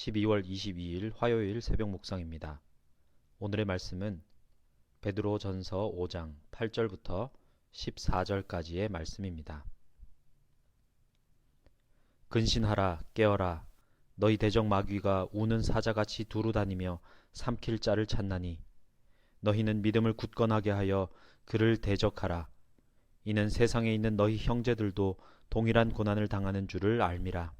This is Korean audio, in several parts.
12월 22일 화요일 새벽 묵상입니다. 오늘의 말씀은 베드로전서 5장 8절부터 14절까지의 말씀입니다. 근신하라 깨어라 너희 대적 마귀가 우는 사자같이 두루 다니며 삼킬 자를 찾나니 너희는 믿음을 굳건하게 하여 그를 대적하라. 이는 세상에 있는 너희 형제들도 동일한 고난을 당하는 줄을 알미라.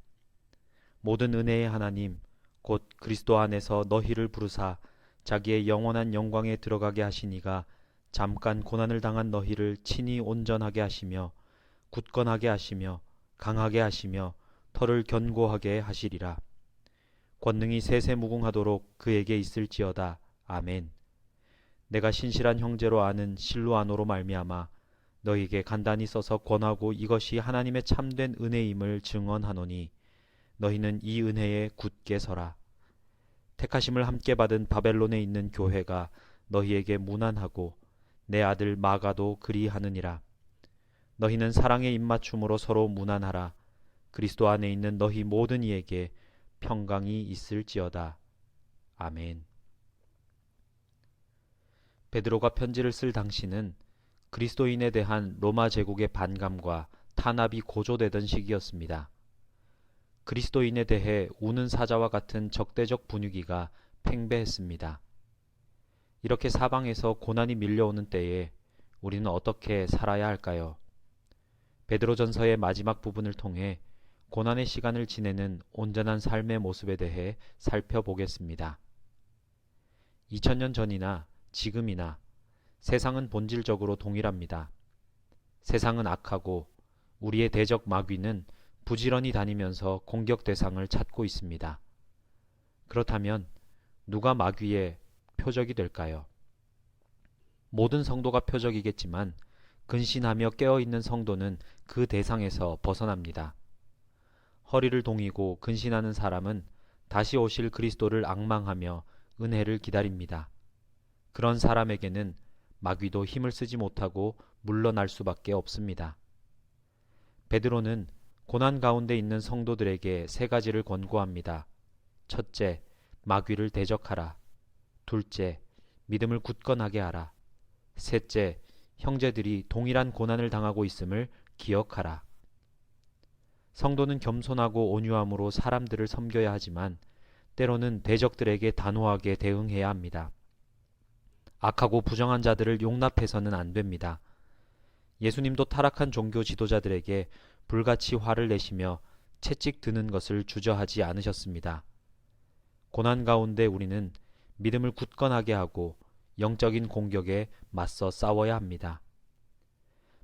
모든 은혜의 하나님 곧 그리스도 안에서 너희를 부르사 자기의 영원한 영광에 들어가게 하시니가 잠깐 고난을 당한 너희를 친히 온전하게 하시며 굳건하게 하시며 강하게 하시며 터를 견고하게 하시리라. 권능이 세세무궁하도록 그에게 있을지어다. 아멘. 내가 신실한 형제로 아는 실로아노로 말미암아 너희에게 간단히 써서 권하고 이것이 하나님의 참된 은혜임을 증언하노니 너희는 이 은혜에 굳게 서라. 택하심을 함께 받은 바벨론에 있는 교회가 너희에게 문안하고 내 아들 마가도 그리하느니라. 너희는 사랑의 입맞춤으로 서로 문안하라. 그리스도 안에 있는 너희 모든 이에게 평강이 있을지어다. 아멘. 베드로가 편지를 쓸 당시는 그리스도인에 대한 로마 제국의 반감과 탄압이 고조되던 시기였습니다. 그리스도인에 대해 우는 사자와 같은 적대적 분위기가 팽배했습니다. 이렇게 사방에서 고난이 밀려오는 때에 우리는 어떻게 살아야 할까요? 베드로전서의 마지막 부분을 통해 고난의 시간을 지내는 온전한 삶의 모습에 대해 살펴보겠습니다. 2000년 전이나 지금이나 세상은 본질적으로 동일합니다. 세상은 악하고 우리의 대적 마귀는 부지런히 다니면서 공격 대상을 찾고 있습니다. 그렇다면 누가 마귀의 표적이 될까요? 모든 성도가 표적이겠지만 근신하며 깨어있는 성도는 그 대상에서 벗어납니다. 허리를 동이고 근신하는 사람은 다시 오실 그리스도를 앙망하며 은혜를 기다립니다. 그런 사람에게는 마귀도 힘을 쓰지 못하고 물러날 수밖에 없습니다. 베드로는 고난 가운데 있는 성도들에게 세 가지를 권고합니다. 첫째, 마귀를 대적하라. 둘째, 믿음을 굳건하게 하라. 셋째, 형제들이 동일한 고난을 당하고 있음을 기억하라. 성도는 겸손하고 온유함으로 사람들을 섬겨야 하지만 때로는 대적들에게 단호하게 대응해야 합니다. 악하고 부정한 자들을 용납해서는 안 됩니다. 예수님도 타락한 종교 지도자들에게 불같이 화를 내시며 채찍 드는 것을 주저하지 않으셨습니다. 고난 가운데 우리는 믿음을 굳건하게 하고 영적인 공격에 맞서 싸워야 합니다.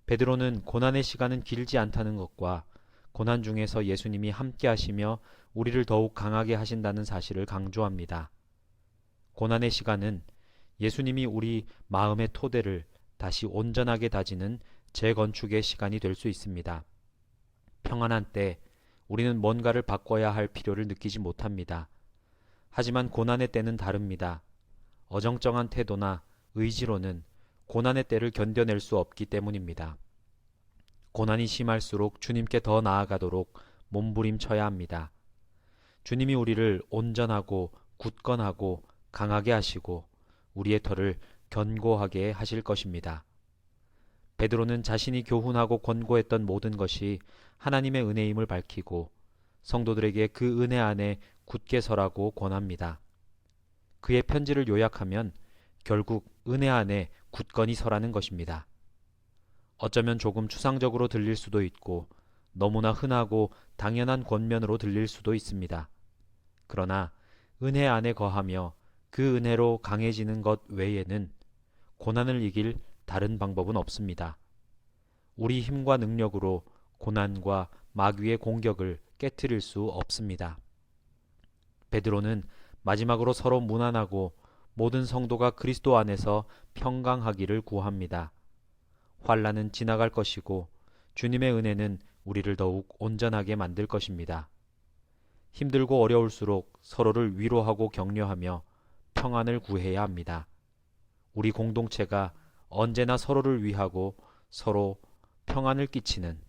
베드로는 고난의 시간은 길지 않다는 것과 고난 중에서 예수님이 함께 하시며 우리를 더욱 강하게 하신다는 사실을 강조합니다. 고난의 시간은 예수님이 우리 마음의 토대를 다시 온전하게 다지는 재건축의 시간이 될 수 있습니다. 평안한 때 우리는 뭔가를 바꿔야 할 필요를 느끼지 못합니다. 하지만 고난의 때는 다릅니다. 어정쩡한 태도나 의지로는 고난의 때를 견뎌낼 수 없기 때문입니다. 고난이 심할수록 주님께 더 나아가도록 몸부림쳐야 합니다. 주님이 우리를 온전하고 굳건하고 강하게 하시고 우리의 터를 견고하게 하실 것입니다. 베드로는 자신이 교훈하고 권고했던 모든 것이 하나님의 은혜임을 밝히고 성도들에게 그 은혜 안에 굳게 서라고 권합니다. 그의 편지를 요약하면 결국 은혜 안에 굳건히 서라는 것입니다. 어쩌면 조금 추상적으로 들릴 수도 있고 너무나 흔하고 당연한 권면으로 들릴 수도 있습니다. 그러나 은혜 안에 거하며 그 은혜로 강해지는 것 외에는 고난을 이길 다른 방법은 없습니다. 우리 힘과 능력으로 고난과 마귀의 공격을 깨트릴 수 없습니다. 베드로는 마지막으로 서로 문안하고 모든 성도가 그리스도 안에서 평강하기를 구합니다. 환난은 지나갈 것이고 주님의 은혜는 우리를 더욱 온전하게 만들 것입니다. 힘들고 어려울수록 서로를 위로하고 격려하며 평안을 구해야 합니다. 우리 공동체가 언제나 서로를 위하고 서로 평안을 끼치는,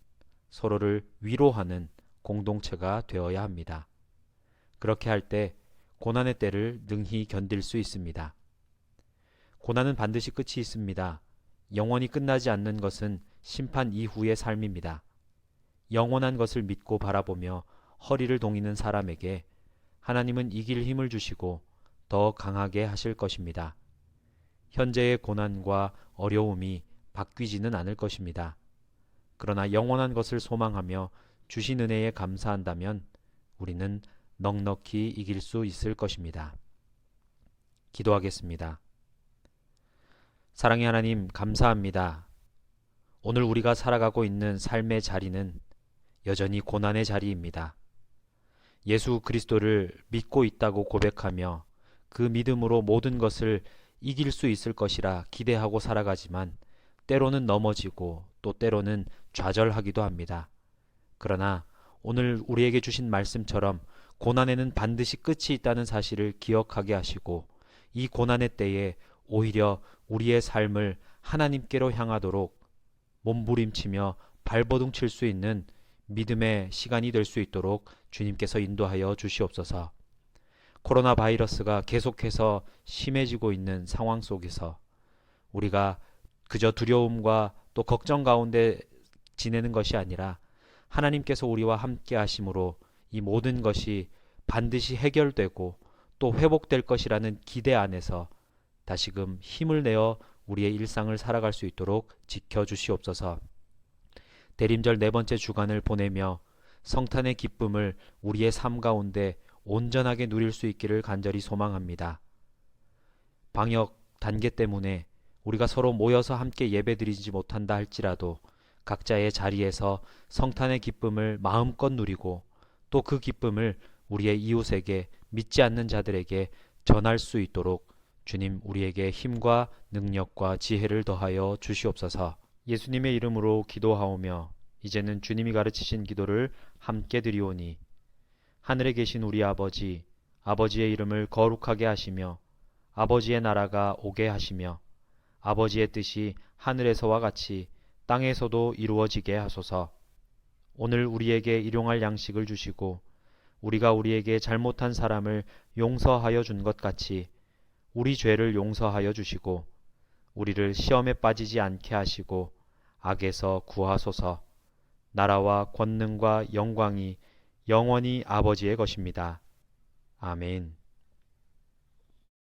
서로를 위로하는 공동체가 되어야 합니다. 그렇게 할 때 고난의 때를 능히 견딜 수 있습니다. 고난은 반드시 끝이 있습니다. 영원히 끝나지 않는 것은 심판 이후의 삶입니다. 영원한 것을 믿고 바라보며 허리를 동이는 사람에게 하나님은 이길 힘을 주시고 더 강하게 하실 것입니다. 현재의 고난과 어려움이 바뀌지는 않을 것입니다. 그러나 영원한 것을 소망하며 주신 은혜에 감사한다면 우리는 넉넉히 이길 수 있을 것입니다. 기도하겠습니다. 사랑의 하나님, 감사합니다. 오늘 우리가 살아가고 있는 삶의 자리는 여전히 고난의 자리입니다. 예수 그리스도를 믿고 있다고 고백하며 그 믿음으로 모든 것을 이길 수 있을 것이라 기대하고 살아가지만 때로는 넘어지고 또 때로는 좌절하기도 합니다. 그러나 오늘 우리에게 주신 말씀처럼 고난에는 반드시 끝이 있다는 사실을 기억하게 하시고 이 고난의 때에 오히려 우리의 삶을 하나님께로 향하도록 몸부림치며 발버둥 칠 수 있는 믿음의 시간이 될 수 있도록 주님께서 인도하여 주시옵소서. 코로나 바이러스가 계속해서 심해지고 있는 상황 속에서 우리가 그저 두려움과 또 걱정 가운데 지내는 것이 아니라 하나님께서 우리와 함께 하심으로 이 모든 것이 반드시 해결되고 또 회복될 것이라는 기대 안에서 다시금 힘을 내어 우리의 일상을 살아갈 수 있도록 지켜주시옵소서. 대림절 네 번째 주간을 보내며 성탄의 기쁨을 우리의 삶 가운데 온전하게 누릴 수 있기를 간절히 소망합니다. 방역 단계 때문에 우리가 서로 모여서 함께 예배드리지 못한다 할지라도 각자의 자리에서 성탄의 기쁨을 마음껏 누리고 또 그 기쁨을 우리의 이웃에게 믿지 않는 자들에게 전할 수 있도록 주님 우리에게 힘과 능력과 지혜를 더하여 주시옵소서. 예수님의 이름으로 기도하오며 이제는 주님이 가르치신 기도를 함께 드리오니 하늘에 계신 우리 아버지, 아버지의 이름을 거룩하게 하시며 아버지의 나라가 오게 하시며 아버지의 뜻이 하늘에서와 같이 땅에서도 이루어지게 하소서. 오늘 우리에게 일용할 양식을 주시고 우리가 우리에게 잘못한 사람을 용서하여 준 것 같이 우리 죄를 용서하여 주시고 우리를 시험에 빠지지 않게 하시고 악에서 구하소서. 나라와 권능과 영광이 영원히 아버지의 것입니다. 아멘.